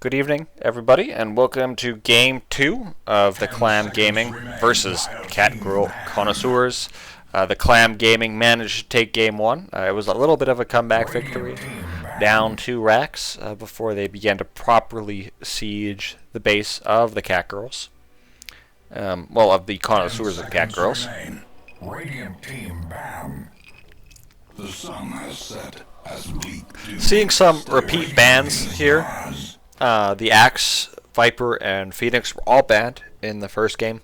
Good evening, everybody, and welcome to Game 2 of the Clam Gaming versus Catgirl Connoiseurs. The Clam Gaming managed to take Game 1. It was a little bit of a comeback victory, down 2 racks before they began to properly siege the base of the Catgirls. Well, of the Connoiseurs of Catgirls. Radiant team ban. The sun has set as we do. Seeing some repeat bans here. The Axe, Viper, and Phoenix were all banned in the first game.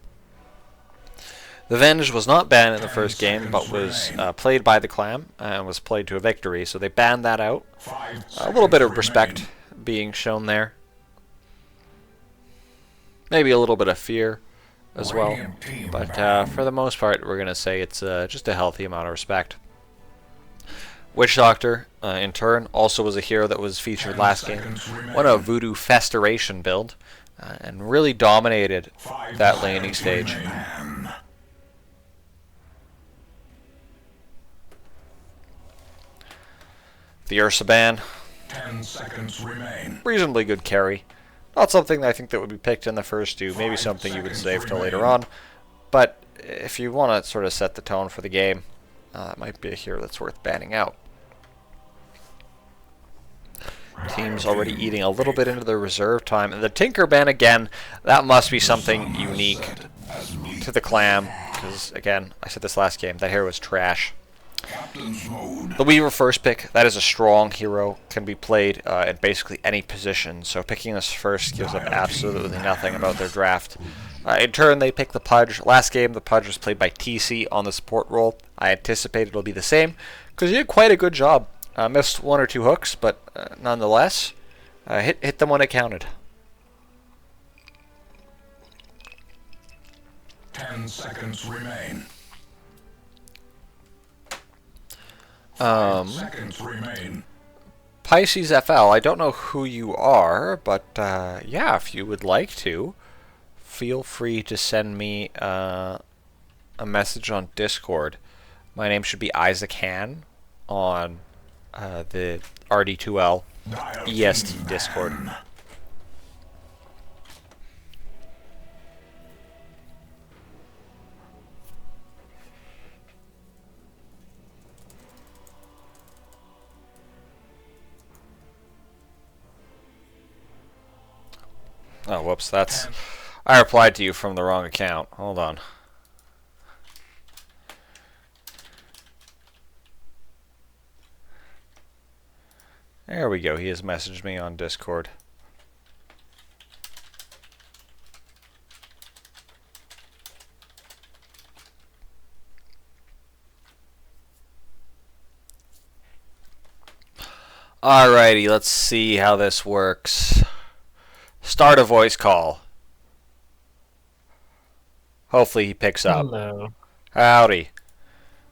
The Venge was not banned in the first game, but was played by the Clam and was played to a victory, so they banned that out. A little bit of respect being shown there. Maybe a little bit of fear as well, but for the most part, we're going to say it's just a healthy amount of respect. Witch Doctor, in turn, also was a hero that was featured last game. Won a Voodoo Festoration build, and really dominated that laning stage. The Ursa ban, 10 seconds remain. reasonably good carry. Not something I think that would be picked in the first two, maybe something you would save till later on. But if you want to sort of set the tone for the game, that might be a hero that's worth banning out. Team's already eating a little bit into their reserve time. And the Tinker ban again, that must be something unique to the Clam. Because, again, I said this last game, that hero was trash. The Weaver first pick, that is a strong hero, can be played in basically any position. So picking this first gives up absolutely nothing about their draft. In turn, they pick the Pudge. Last game, the Pudge was played by TC on the support role. I anticipate it'll be the same, because he did quite a good job. Missed 1 or 2 hooks, but nonetheless, hit them when it counted. 10 seconds remain. 5 seconds remain. Pisces FL, I don't know who you are, but yeah, if you would like to, feel free to send me a message on Discord. My name should be Isaac Han on the RD2L EST Discord. Oh, whoops, that's... I replied to you from the wrong account. Hold on. There we go, he has messaged me on Discord. Alrighty, let's see how this works. Start a voice call. Hopefully he picks up. Hello. Howdy.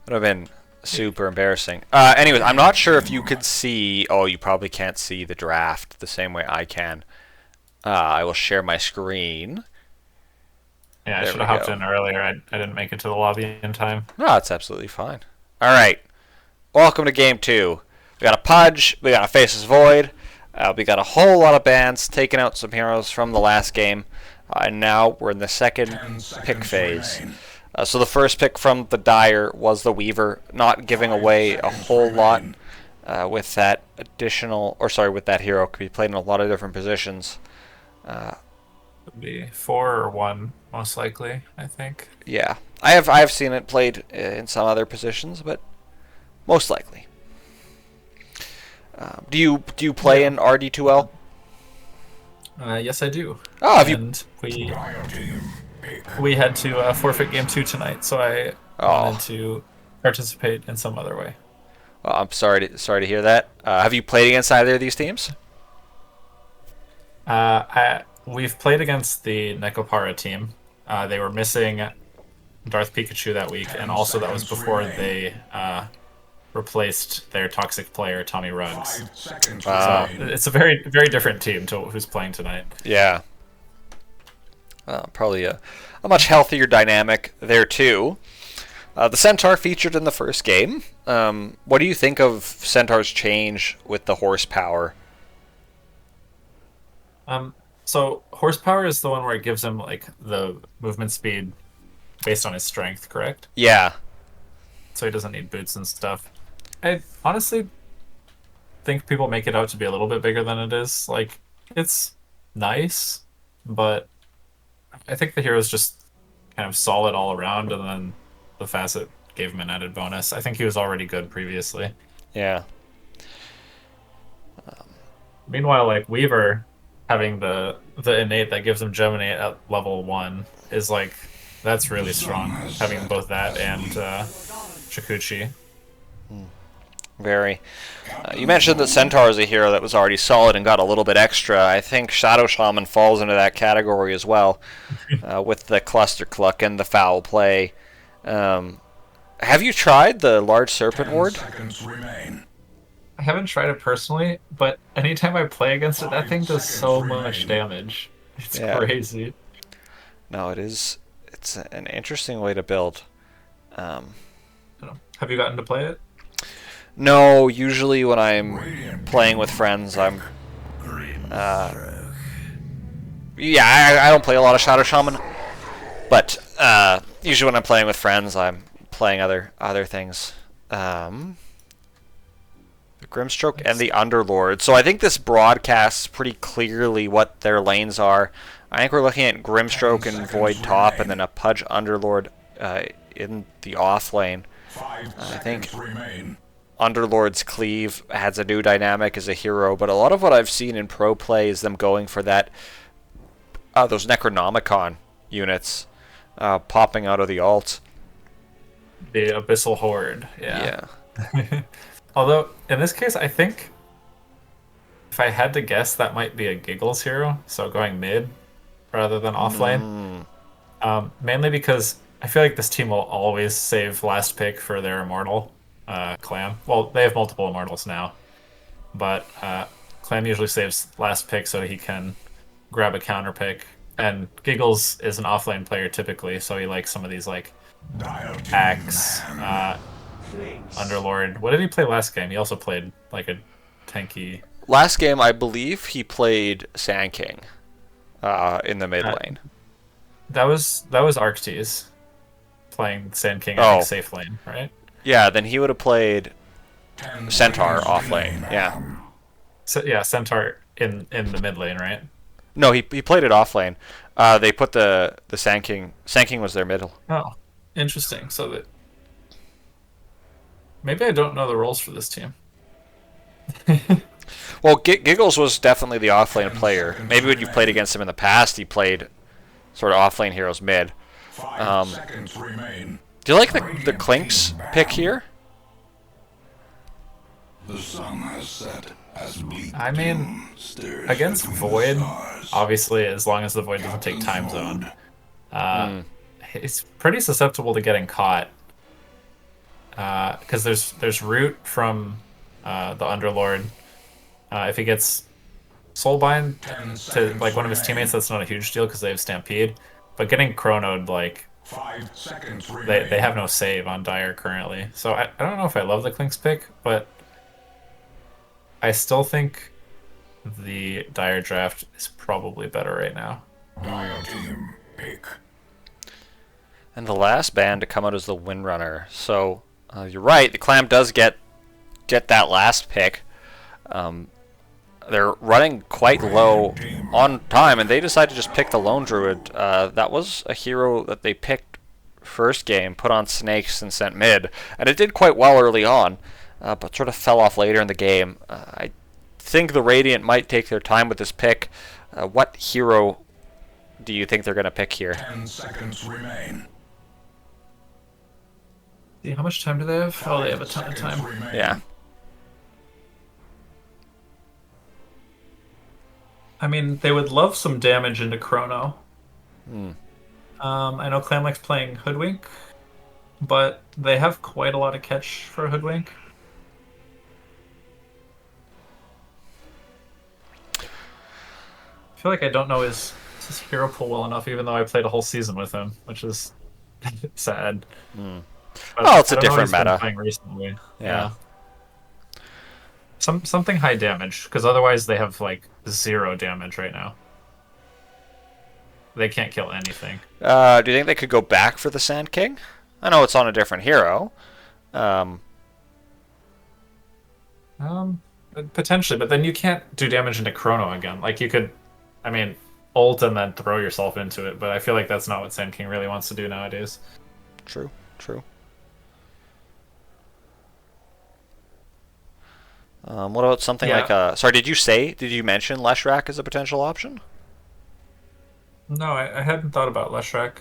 Would have been super embarrassing. Anyways, I'm not sure if you could see... Oh, you probably can't see the draft the same way I can. I will share my screen. Yeah, I There should we have hopped go. in earlier. I didn't make it to the lobby in time. No, that's absolutely fine. Alright. Welcome to Game 2. We got a Pudge. We got a Faceless Void. We got a whole lot of bans, taking out some heroes from the last game. And now we're in the second pick phase. So the first pick from the Dire was the Weaver, not giving away a whole lot with that additional, or sorry, with that hero. Could be played in a lot of different positions. It'd be 4 or 1, most likely, I think. Yeah, I've seen it played in some other positions, but most likely. Do you play in RD2L? Yes, I do. Oh, have you? And we had to forfeit game 2 tonight, so I wanted to participate in some other way. Well, I'm sorry to hear that. Have you played against either of these teams? We've played against the Nekopara team. They were missing Darth Pikachu that week, and also that was before they replaced their toxic player, Tommy Ruggs. So it's a very, very different team to who's playing tonight. Yeah. Probably a much healthier dynamic there, too. The Centaur featured in the first game. What do you think of Centaur's change with the horsepower? So horsepower is the one where it gives him like the movement speed based on his strength, correct? Yeah. So he doesn't need boots and stuff. I honestly think people make it out to be a little bit bigger than it is. Like, it's nice, but I think the hero's just kind of solid all around, and then the facet gave him an added bonus. I think he was already good previously. Yeah. Meanwhile, like Weaver having the innate that gives him Geminate at level 1 is like that's really strong. Having both that and Shikuchi. Very. You mentioned that Centaur is a hero that was already solid and got a little bit extra. I think Shadow Shaman falls into that category as well, with the Cluster Cluck and the Foul Play. Have you tried the Large Serpent 10 Ward? seconds remain. I haven't tried it personally, but anytime I play against it, that thing does so much damage. It's Yeah. crazy. No, it is. It's an interesting way to build. I don't know. Have you gotten to play it? No, usually when I'm playing with friends, I'm. Yeah, I don't play a lot of Shadow Shaman, but usually when I'm playing with friends, I'm playing other things. The Grimstroke and the Underlord. So I think this broadcasts pretty clearly what their lanes are. I think we're looking at Grimstroke and Void top, and then a Pudge Underlord in the off lane. 5 I think seconds remain. Underlord's Cleave has a new dynamic as a hero, but a lot of what I've seen in pro play is them going for that those Necronomicon units popping out of the alt. The Abyssal Horde. Yeah. Yeah. Although, in this case, I think if I had to guess, that might be a Giggles hero, so going mid rather than off lane. Mainly because I feel like this team will always save last pick for their Immortal clan. Well, they have multiple Immortals now, but clan usually saves last pick so he can grab a counter pick. And Giggles is an offlane player typically, so he likes some of these like Axe, Underlord. What did he play last game? He also played like a tanky. Last game, I believe he played Sand King in the mid lane. That was Arctes playing Sand King Oh. like safe lane, right? Yeah, then he would have played Centaur off lane. Yeah. So, yeah, Centaur in the mid lane, right? No, he played it off lane. They put the Sand King. Sand King was their middle. Oh, interesting. So that maybe I don't know the roles for this team. Well, Giggles was definitely the offlane player. Maybe when you've played against him in the past, he played sort of offlane heroes mid. 5 seconds remain. Do you like the Clinks pick here? The sun has set as bleak I mean, doom stirs against between Void, the stars. obviously, as long as the Void doesn't take time zone, it's pretty susceptible to getting caught. Because there's root from the Underlord. If he gets Soulbind to like one of his teammates, that's not a huge deal because they have Stampede. But getting Chronoed, like 5 seconds remain. they have no save on Dire currently. So I don't know if I love the Clinks pick, but I still think the Dire draft is probably better right now. Dire team pick. And the last band to come out is the Windrunner. So you're right, the Clam does get that last pick. They're running quite low on time, and they decide to just pick the Lone Druid. That was a hero that they picked first game, put on Snakes, and sent mid. And it did quite well early on, but sort of fell off later in the game. I think the Radiant might take their time with this pick. What hero do you think they're going to pick here? 10 seconds remain. See, how much time do they have? Oh, they have a ton of time. Remain. Yeah. I mean, they would love some damage into Chrono. I know Clan likes playing Hoodwink, but they have quite a lot of catch for Hoodwink. I feel like I don't know his hero pool well enough, even though I played a whole season with him, which is sad. But Well, it's a I don't know what different he's been meta. playing recently. Yeah. Something high damage, because otherwise they have like 0 damage right now. They can't kill anything. Do you think they could go back for the Sand King? I know it's on a different hero. Potentially, but then you can't do damage into Chrono again. Like, you could, I mean, ult and then throw yourself into it, but I feel like that's not what Sand King really wants to do nowadays. True, true. What about something like a... Sorry, did you mention Leshrac as a potential option? No, I hadn't thought about Leshrac.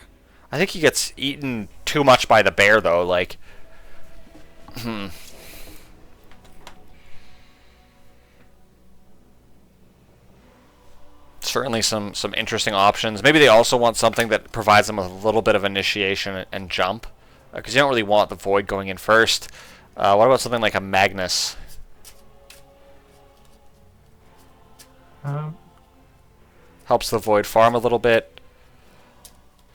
I think he gets eaten too much by the bear, though. Like, certainly some interesting options. Maybe they also want something that provides them with a little bit of initiation and jump, because you don't really want the Void going in first. What about something like a Magnus? Helps the Void farm a little bit.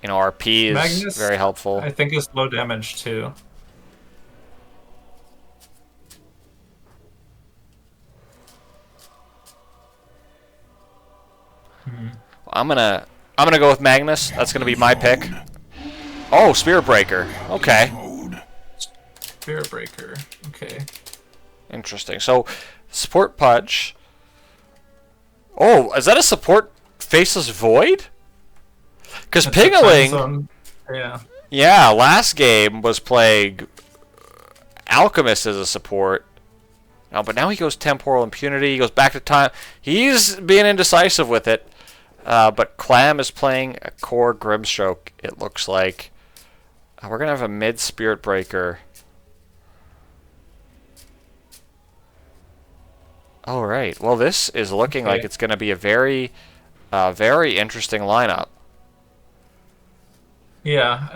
You know, RP is Magnus, very helpful. I think is low damage too. I'm gonna go with Magnus. That's gonna be my pick. Oh, Spirit Breaker. Okay. Spirit Breaker. Okay. Interesting. So, support Pudge. Oh, is that a support faceless Void? Because Pingling, yeah, last game was playing Alchemist as a support. No, but now he goes Temporal Impunity. He goes back to time. He's being indecisive with it. But Clam is playing a core Grimstroke, it looks like. We're going to have a mid Spirit Breaker. Alright, well this is looking like it's going to be a very interesting lineup. Yeah,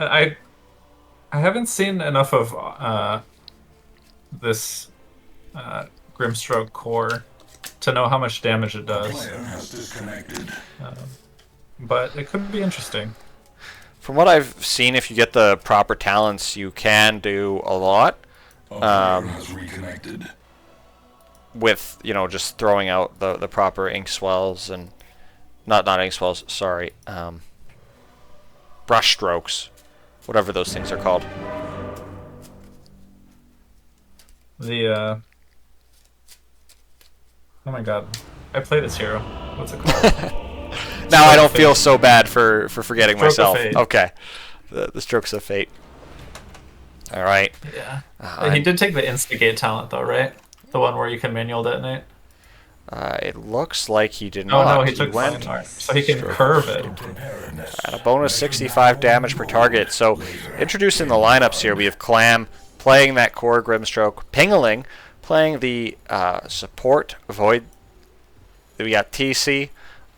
I haven't seen enough of this Grimstroke core to know how much damage it does. But it could be interesting. From what I've seen, if you get the proper talents, you can do a lot. With, you know, just throwing out the proper ink swells and... Not ink swells, sorry. Brush strokes. Whatever those things are called. Oh my god. I play this hero. What's it called? Now I don't feel so bad for forgetting Stroke myself. of Fate. Okay. The Strokes of Fate. Alright. Yeah. He did take the Instigate talent though, right? The one where you can manual detonate? It looks like he did Oh not. no, he took went Fine Art, so he can curve it. at a bonus 65 damage per target. So, introducing the lineups here, we have Clam playing that core Grimstroke, Pingling playing the support Void. We got TC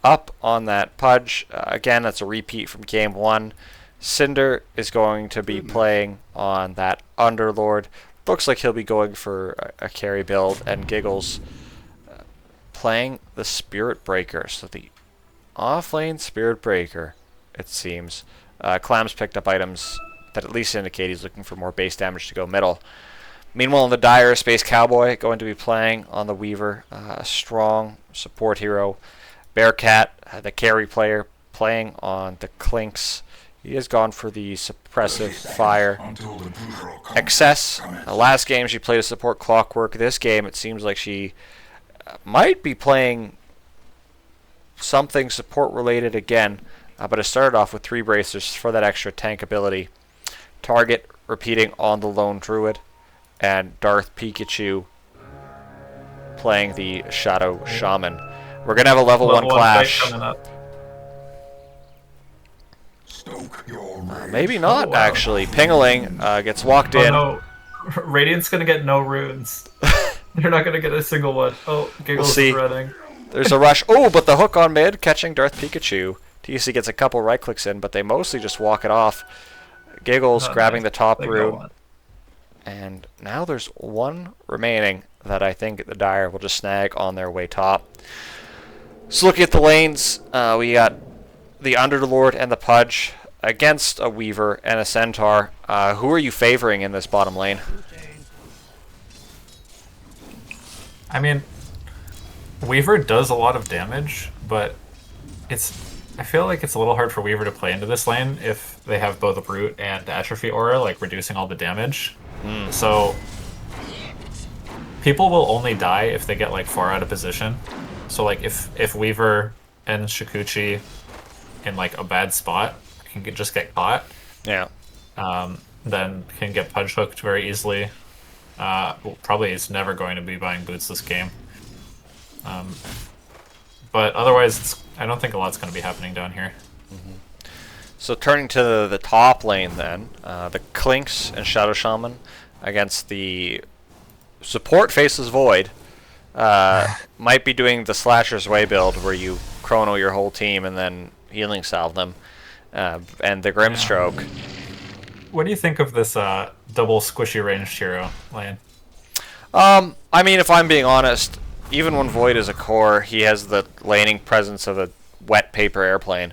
up on that Pudge. Again, that's a repeat from game 1. Cinder is going to be playing on that Underlord. Looks like he'll be going for a carry build, and Giggles playing the Spirit Breaker. So the off-lane Spirit Breaker, it seems. Clam's picked up items that at least indicate he's looking for more base damage to go middle. Meanwhile, in the Dire, Space Cowboy going to be playing on the Weaver. A strong support hero. Bearcat, the carry player, playing on the Clinks. He has gone for the suppressive fire. Excess. Last game she played a support Clockwork. This game it seems like she might be playing something support related again. But it started off with 3 bracers for that extra tank ability. Target repeating on the Lone Druid. And Darth Pikachu playing the Shadow Shaman. We're going to have a level 1 clash. Maybe not, actually. Pingling gets walked in. No. Radiant's going to get no runes. They're not going to get a single one. Oh, Giggles is running. There's a rush. Oh, but the hook on mid, catching Darth Pikachu. TC gets a couple right clicks in, but they mostly just walk it off. Giggles grabbing the top rune. And now there's 1 remaining that I think the Dire will just snag on their way top. So looking at the lanes, we got the Underlord and the Pudge against a Weaver and a Centaur. Who are you favoring in this bottom lane? I mean, Weaver does a lot of damage, but I feel like it's a little hard for Weaver to play into this lane if they have both Root and Atrophy Aura, like reducing all the damage. So people will only die if they get like far out of position. So like if Weaver and Shikuchi in like a bad spot just get caught, Yeah. then can get punch hooked very easily. Well, probably is never going to be buying boots this game. But otherwise, I don't think a lot's going to be happening down here. So turning to the top lane then, the Clinks and Shadow Shaman against the support Faceless Void might be doing the Slasher's Way build where you chrono your whole team and then healing salve them, and the Grimstroke. What do you think of this double squishy ranged hero lane? I mean, if I'm being honest, even when Void is a core, he has the laning presence of a wet paper airplane.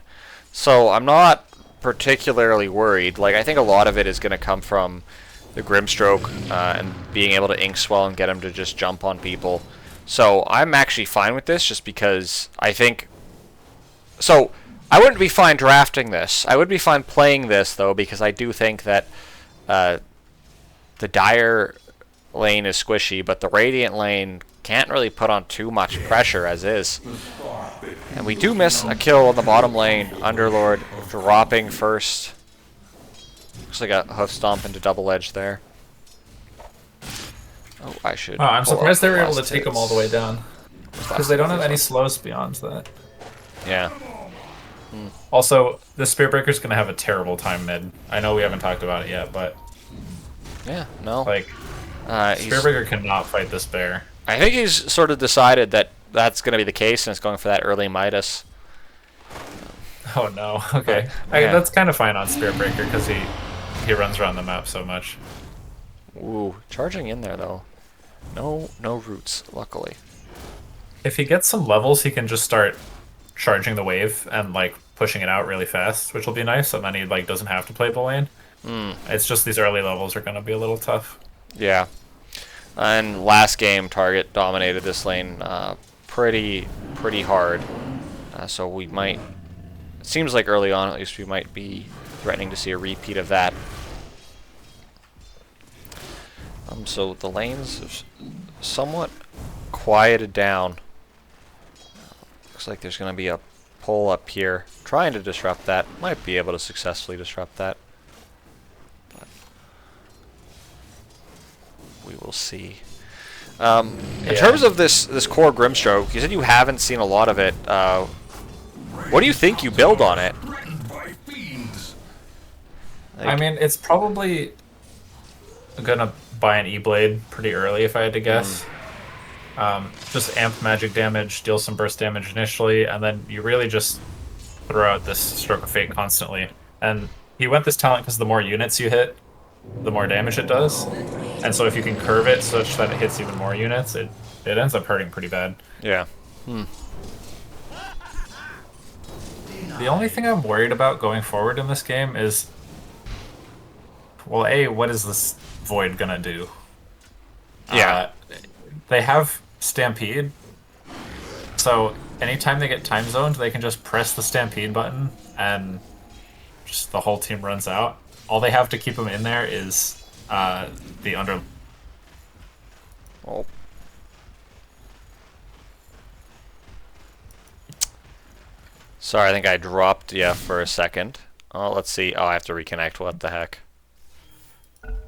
So I'm not particularly worried. Like, I think a lot of it is going to come from the Grimstroke and being able to ink swell and get him to just jump on people. So I'm actually fine with this just because I think... So I wouldn't be fine drafting this. I would be fine playing this, though, because I do think that the Dire lane is squishy, but the Radiant lane can't really put on too much pressure as is. And we do miss a kill on the bottom lane. Underlord dropping first. Looks like a hoof stomp into double edge there. Oh, I should. Oh, I'm surprised they were able to Lost take his- him all the way down. Because they don't have any slows beyond that. Yeah. Also, the Spiritbreaker's going to have a terrible time mid. I know we haven't talked about it yet, but Yeah, no. like, He's, Spiritbreaker cannot fight this bear. I think he's sort of decided that that's going to be the case and is going for that early Midas. Oh no, okay. Yeah. That's kind of fine on Spiritbreaker because he runs around the map so much. Ooh, charging in there though. No roots, luckily. If he gets some levels, he can just start charging the wave and like pushing it out really fast, which will be nice, and then he like doesn't have to play the lane. It's just these early levels are going to be a little tough. Yeah. And last game, Target dominated this lane pretty hard. So we might... It seems like early on, at least, we might be threatening to see a repeat of that. So the lanes have somewhat quieted down. Looks like there's going to be a pull up here. Trying to disrupt that. Might be able to successfully disrupt that. But we will see. In terms of this core Grimstroke, you said you haven't seen a lot of it. What do you think you build on it? Threatened by fiends. I mean, it's probably gonna buy an E-Blade pretty early if I had to guess. Just amp magic damage, deal some burst damage initially, and then you really just throw out this Stroke of Fate constantly. And he went this talent because the more units you hit, the more damage it does. And so if you can curve it such that it hits even more units, it ends up hurting pretty bad. Yeah. The only thing I'm worried about going forward in this game is, well, A, what is this Void gonna do? Yeah. They have Stampede, so anytime they get time zoned, they can just press the Stampede button and just the whole team runs out. All they have to keep them in there is the under. Oh. Sorry, I think I dropped you for a second. Oh, let's see. Oh, I have to reconnect. What the heck?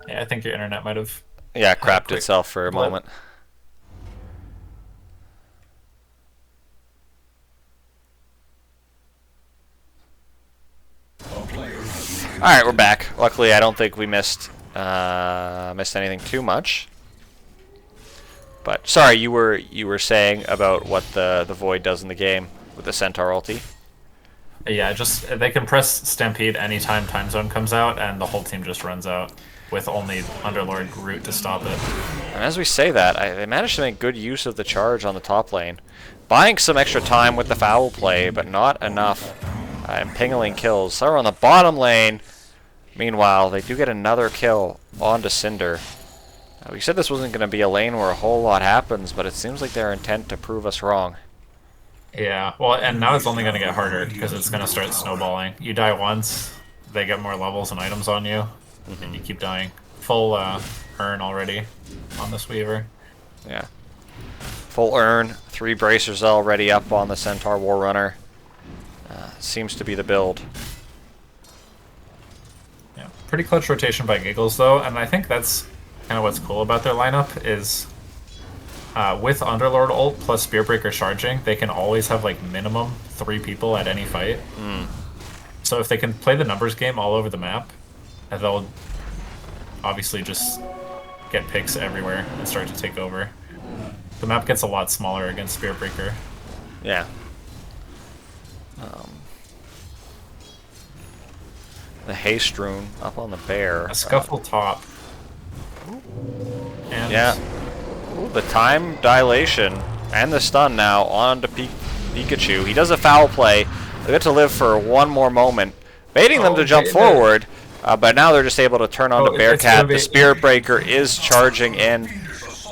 Yeah, I think your internet might have. Yeah, crapped quick itself for a blip. moment. Alright, we're back. Luckily, I don't think we missed anything too much. But sorry, you were saying about what the Void does in the game with the Centaur ulti. Yeah, just they can press Stampede anytime time zone comes out, and the whole team just runs out with only Underlord Root to stop it. And as we say that, they managed to make good use of the charge on the top lane, buying some extra time with the foul play, but not enough. And pingling kills. So on the bottom lane. Meanwhile, they do get another kill onto Cinder. We said this wasn't going to be a lane where a whole lot happens, but it seems like they're intent to prove us wrong. Yeah, well, and now it's only going to get harder because it's going to start snowballing. You die once, they get more levels and items on you, and you keep dying. Full urn already on this Weaver. Yeah. Full urn, 3 bracers already up on the Centaur Warrunner. Seems to be the build. Yeah, pretty clutch rotation by Giggles, though, and I think that's kind of what's cool about their lineup is with Underlord ult plus Spearbreaker charging, they can always have like minimum 3 people at any fight. So if they can play the numbers game all over the map, they'll obviously just get picks everywhere and start to take over. The map gets a lot smaller against Spearbreaker. Yeah. The haste rune up on the bear. A scuffle top. And Yeah. Ooh, the time dilation and the stun now on to Pikachu. He does a foul play. They get to live for one more moment, baiting them to jump forward, but now they're just able to turn on to Bearcat. The Spirit Breaker is charging in.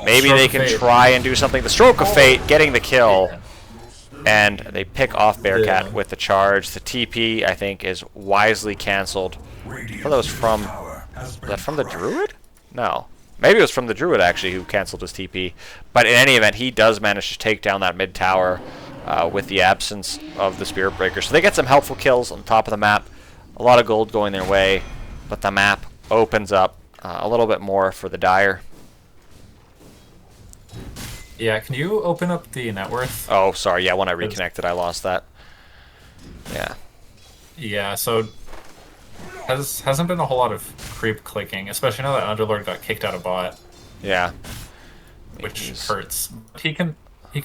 Maybe they can try and do something. The Stroke of Fate getting the kill, and they pick off Bearcat with the charge. The TP, I think, is wisely canceled. I thought that was from the Druid? No. Maybe it was from the Druid, actually, who canceled his TP. But in any event, he does manage to take down that mid tower with the absence of the Spirit Breaker. So they get some helpful kills on the top of the map. A lot of gold going their way. But the map opens up a little bit more for the Dire. Yeah, can you open up the net worth? Oh, sorry. Yeah, when I reconnected, I lost that. Yeah. Yeah, so hasn't been a whole lot of creep clicking, especially now that Underlord got kicked out of bot, Yeah. which hurts. He can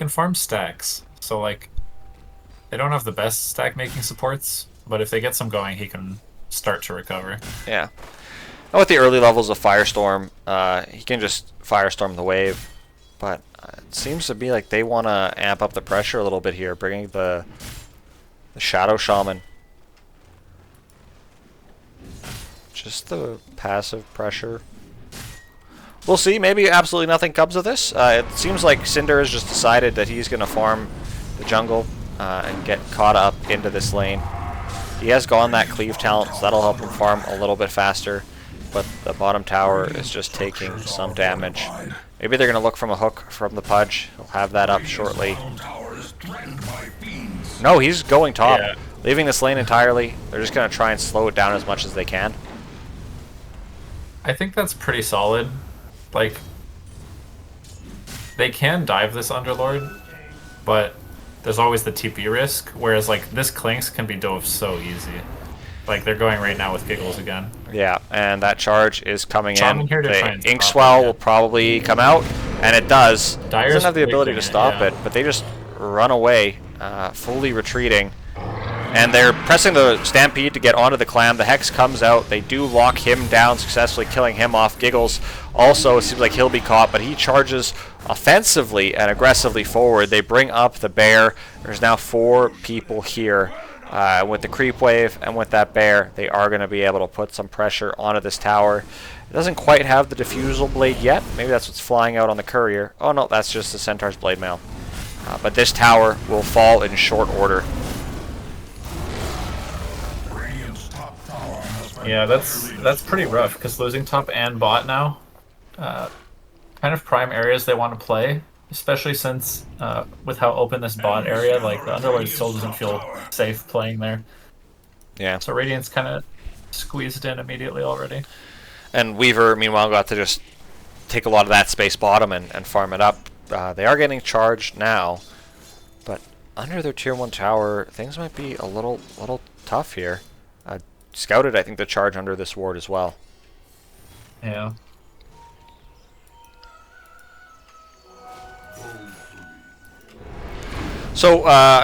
farm stacks, so like they don't have the best stack making supports, but if they get some going, he can start to recover. Yeah. And with the early levels of Firestorm, he can just Firestorm the wave. But it seems to be like they want to amp up the pressure a little bit here, bringing the Shadow Shaman. Just the passive pressure. We'll see. Maybe absolutely nothing comes of this. It seems like Cinder has just decided that he's going to farm the jungle and get caught up into this lane. He has gone that cleave talent, so that'll help him farm a little bit faster. But the bottom tower is just taking some damage. Maybe they're going to look from a hook from the Pudge. He'll have that up shortly. No, he's going top. Yeah. Leaving this lane entirely. They're just going to try and slow it down as much as they can. I think that's pretty solid. Like, they can dive this Underlord, but there's always the TP risk, whereas like this Clinks can be dove so easy. Like they're going right now with Giggles again. Yeah, and that charge is coming in. Here to try The and Ink stop Swell it, will probably come out, and it does. Dyer's Doesn't have the ability to predicting stop it, it, but they just run away, fully retreating. And they're pressing the Stampede to get onto the Clam. The Hex comes out. They do lock him down, successfully killing him off. Giggles also, it seems like he'll be caught, but he charges offensively and aggressively forward. They bring up the Bear. There's now 4 people here. With the creep wave and with that bear, they are going to be able to put some pressure onto this tower. It doesn't quite have the diffusal blade yet. Maybe that's what's flying out on the courier. Oh no, that's just the Centaur's blade mail. But this tower will fall in short order. Yeah, that's pretty rough because losing top and bot now, kind of prime areas they want to play. Especially since, with how open this bot area, like, the Underlord still doesn't feel safe playing there. Yeah. So Radiant's kind of squeezed in immediately already. And Weaver, meanwhile, got to just take a lot of that space bottom and farm it up. They are getting charged now, but under their tier 1 tower, things might be a little tough here. Scouted, I think, the charge under this ward as well. Yeah. So,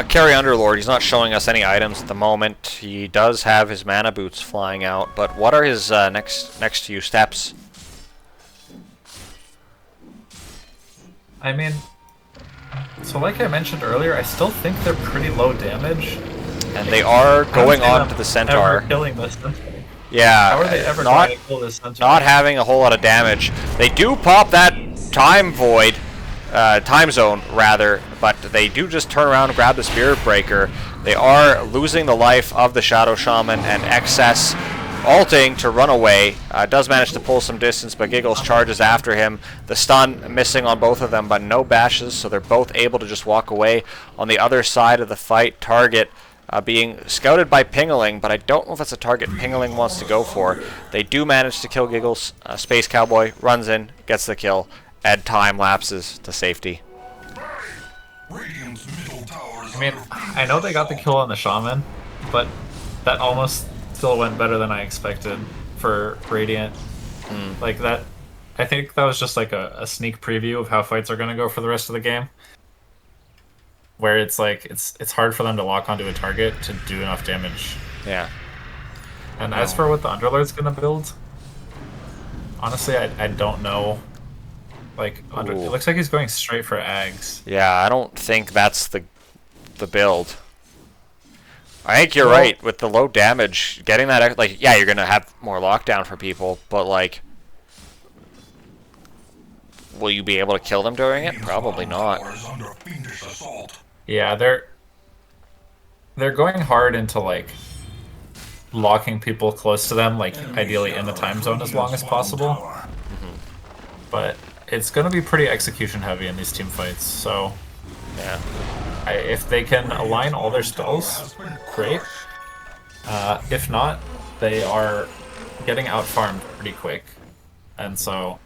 Carry Underlord, he's not showing us any items at the moment. He does have his mana boots flying out, but what are his next few steps? I mean, so like I mentioned earlier, I still think they're pretty low damage. And they are going on to the Centaur. Ever killing this. Yeah. How are they ever not, going to kill this centaur? not having a whole lot of damage. They do pop that time void, time zone rather, but they do just turn around and grab the Spirit Breaker. They are losing the life of the Shadow Shaman, and Excess ulting to run away. Does manage to pull some distance, but Giggles charges after him. The stun missing on both of them, but no bashes, so they're both able to just walk away. On the other side of the fight, Target being scouted by Pingling, but I don't know if that's a target Pingling wants to go for. They do manage to kill Giggles. Space Cowboy runs in, gets the kill, and time lapses to safety. I mean, I know they got the kill on the Shaman, but that almost still went better than I expected for Radiant. Like that, I think that was just like a sneak preview of how fights are going to go for the rest of the game. Where it's like, it's hard for them to lock onto a target to do enough damage. Yeah. And as for what the Underlord's going to build, honestly, I don't know. Like, it looks like he's going straight for Ags. Yeah, I don't think that's the build. I think you're right with the low damage. Getting that, like, yeah, you're gonna have more lockdown for people, but like, will you be able to kill them during it? Probably not. Yeah, they're going hard into like locking people close to them, like ideally in the time zone as long as possible. But it's gonna be pretty execution heavy in these team fights, so Yeah. if they can align all their spells, great. If not, they are getting out-farmed pretty quick. And so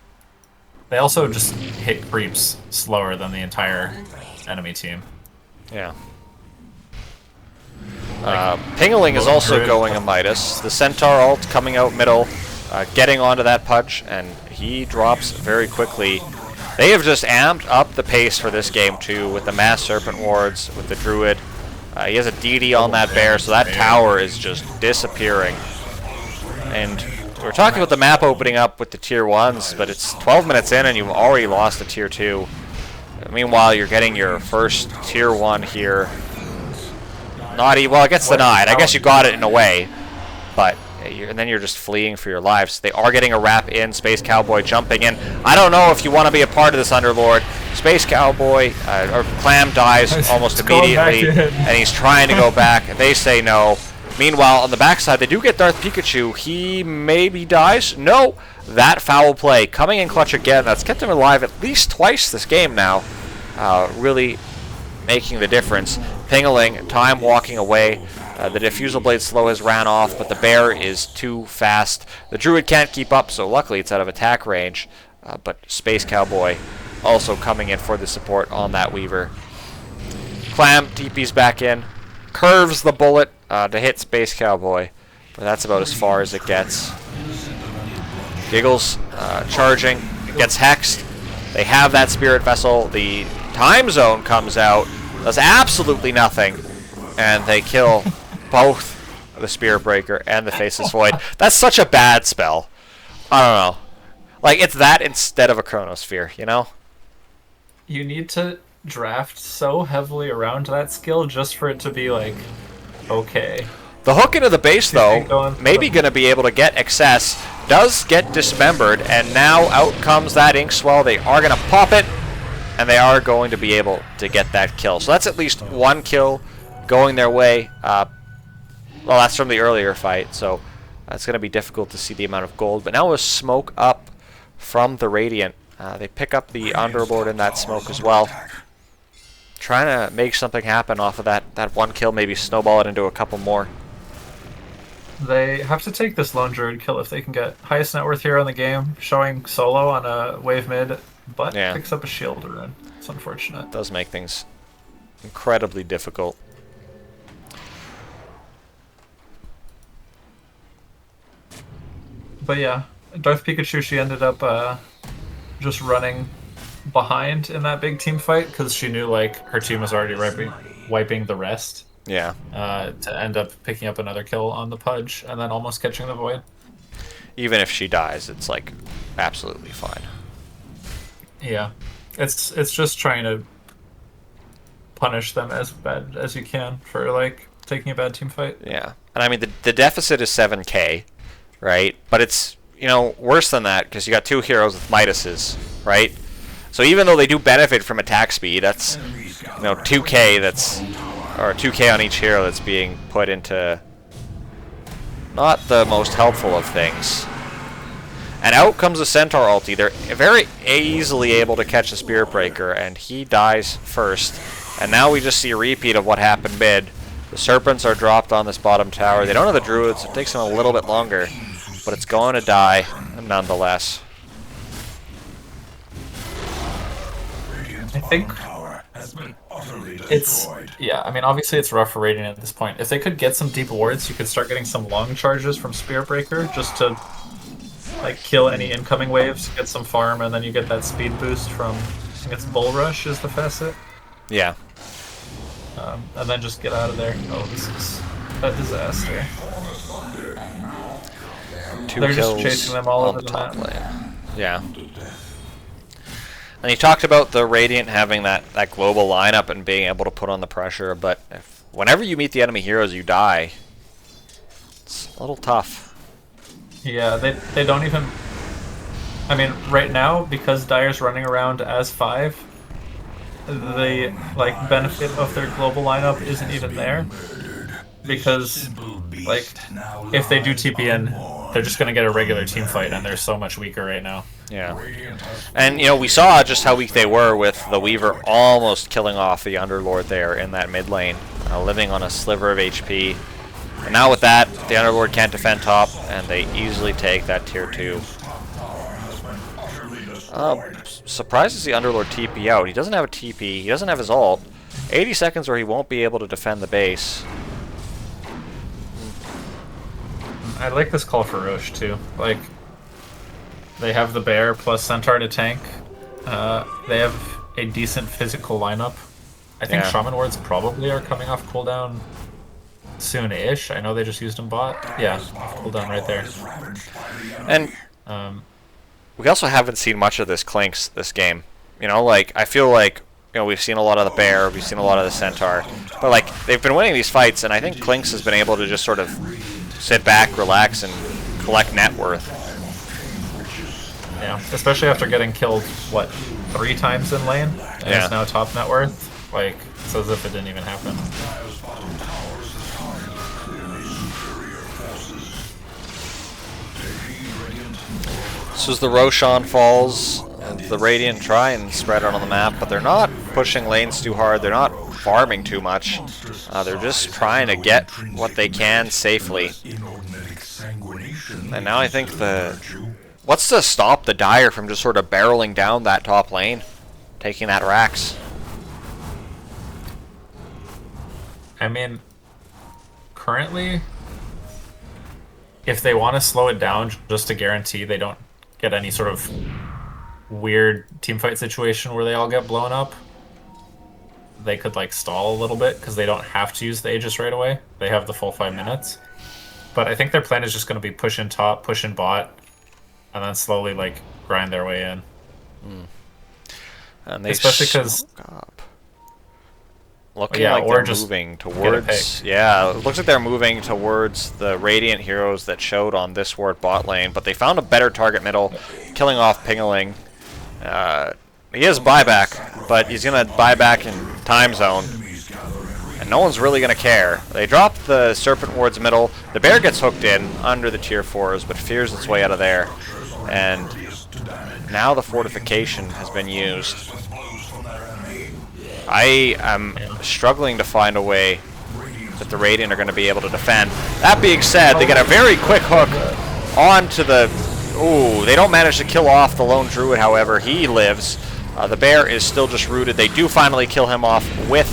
they also just hit creeps slower than the entire enemy team. Yeah. Pingling is also going a Midas. The Centaur ult coming out middle, getting onto that punch, and he drops very quickly. They have just amped up the pace for this game too, with the Mass Serpent wards, with the Druid. He has a DD on that bear, so that tower is just disappearing. And we're talking about the map opening up with the tier 1s, but it's 12 minutes in and you've already lost a tier 2. Meanwhile, you're getting your first tier 1 here. Well, it gets denied. I guess you got it in a way, but and then you're just fleeing for your lives. They are getting a wrap in. Space Cowboy jumping in. I don't know if you want to be a part of this Underlord. Space Cowboy, or Clam dies almost immediately, and he's trying to go back. They say no. Meanwhile, on the backside, they do get Darth Pikachu. He maybe dies. No, that foul play coming in clutch again. That's kept him alive at least twice this game now. Really making the difference. Pingling, time walking away. The Diffusal Blade slow has ran off, but the bear is too fast. The Druid can't keep up, so luckily it's out of attack range. But Space Cowboy also coming in for the support on that Weaver. Clam TP's back in, curves the bullet to hit Space Cowboy, but that's about as far as it gets. Giggles charging, gets hexed. They have that Spirit Vessel. The time zone comes out, does absolutely nothing, and they kill both the Spirit Breaker and the Faceless Void. That's such a bad spell. I don't know. Like, it's that instead of a Chronosphere, you know? You need to draft so heavily around that skill just for it to be, like, okay. The hook into the base, though, maybe going to be able to get Excess. Does get dismembered, and now out comes that Inkswell. They are going to pop it, and they are going to be able to get that kill. So that's at least one kill going their way. Well, that's from the earlier fight, so that's going to be difficult to see the amount of gold. But now with smoke up from the Radiant, they pick up the Underlord in that smoke as well. Trying to make something happen off of that one kill, maybe snowball it into a couple more. They have to take this lone druid kill if they can get highest net worth hero in the game, showing solo on a wave mid, but picks up a shield rune. It's unfortunate. It does make things incredibly difficult. But yeah, Darth Pikachu, she ended up just running behind in that big team fight because she knew like her team was already wiping the rest. Yeah. To end up picking up another kill on the Pudge and then almost catching the Void. Even if she dies, it's like absolutely fine. Yeah, it's just trying to punish them as bad as you can for like taking a bad team fight. Yeah, and I mean the deficit is 7k. right? But it's, worse than that because you got 2 heroes with Midases, right? So even though they do benefit from attack speed, that's 2k or 2k on each hero that's being put into not the most helpful of things. And out comes the Centaur ulti. They're very easily able to catch the Spirit Breaker, and he dies first. And now we just see a repeat of what happened mid. The Serpents are dropped on this bottom tower. They don't have the Druids, so it takes them a little bit longer. But it's going to die nonetheless. I think it's, yeah, I mean, obviously it's rough for Radiant at this point. If they could get some deep wards, you could start getting some long charges from Spirit Breaker just to kill any incoming waves, get some farm, and then you get that speed boost from, I think it's Bull Rush is the facet. Yeah. And then just get out of there. Oh, this is a disaster. 2 They're kills just chasing them all on over the the top map. lane. Yeah. And you talked about the Radiant having that global lineup and being able to put on the pressure, but whenever you meet the enemy heroes, you die. It's a little tough. Yeah, they don't even... I mean, right now, because Dire's running around as 5, the benefit of their global lineup isn't even there. Because, if they do TP in, they're just going to get a regular team fight, and they're so much weaker right now. Yeah. And, we saw just how weak they were with the Weaver almost killing off the Underlord there in that mid lane, living on a sliver of HP. And now with that, the Underlord can't defend top, and they easily take that tier 2. Surprised to see Underlord TP out. He doesn't have a TP, he doesn't have his ult. 80 seconds where he won't be able to defend the base. I like this call for Roche too. They have the Bear plus Centaur to tank. They have a decent physical lineup. I think Shaman Wards probably are coming off cooldown soon-ish. I know they just used them bot. Yeah, cooldown right there. And we also haven't seen much of this Clinks this game. I feel like we've seen a lot of the Bear, we've seen a lot of the Centaur, but they've been winning these fights, and I think Clinks has been able to just sort of sit back, relax, and collect net worth. Yeah, especially after getting killed, 3 times in lane? And it's now top net worth? It's as if it didn't even happen. This is the Roshan Falls, and the Radiant try and spread out on the map, but they're not pushing lanes too hard, they're not farming too much. They're just trying to get what they can safely. And now I think what's to stop the Dire from just sort of barreling down that top lane, taking that Rax? I mean, currently, if they want to slow it down just to guarantee they don't get any sort of weird teamfight situation where they all get blown up, they could stall a little bit because they don't have to use the Aegis right away. They have the full 5 minutes. But I think their plan is just going to be push in top, push in bot, and then slowly grind their way in. And they especially because looking like they're moving towards... Yeah, it looks like they're moving towards the Radiant heroes that showed on this ward bot lane, but they found a better target middle, killing off Pingaling. He has buyback, but he's going to buy back in time zone, and no one's really going to care. They drop the Serpent wards middle. The Bear gets hooked in under the tier 4s, but fears its way out of there. And now the fortification has been used. I am struggling to find a way that the Radiant are going to be able to defend. That being said, they get a very quick hook onto the... Ooh, they don't manage to kill off the lone Druid, however. He lives. The Bear is still just rooted. They do finally kill him off with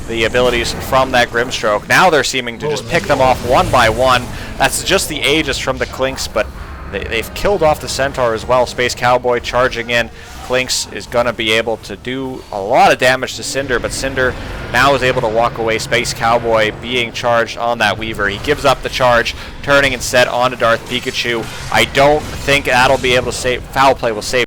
the abilities from that Grimstroke. Now they're seeming to just pick them off one by one. That's just the Aegis from the Clinks, but they've killed off the Centaur as well. Space Cowboy charging in. Clinks is going to be able to do a lot of damage to Cinder, but Cinder now is able to walk away. Space Cowboy being charged on that Weaver. He gives up the charge, turning instead onto Darth Pikachu. I don't think that'll be able to save. Foul play will save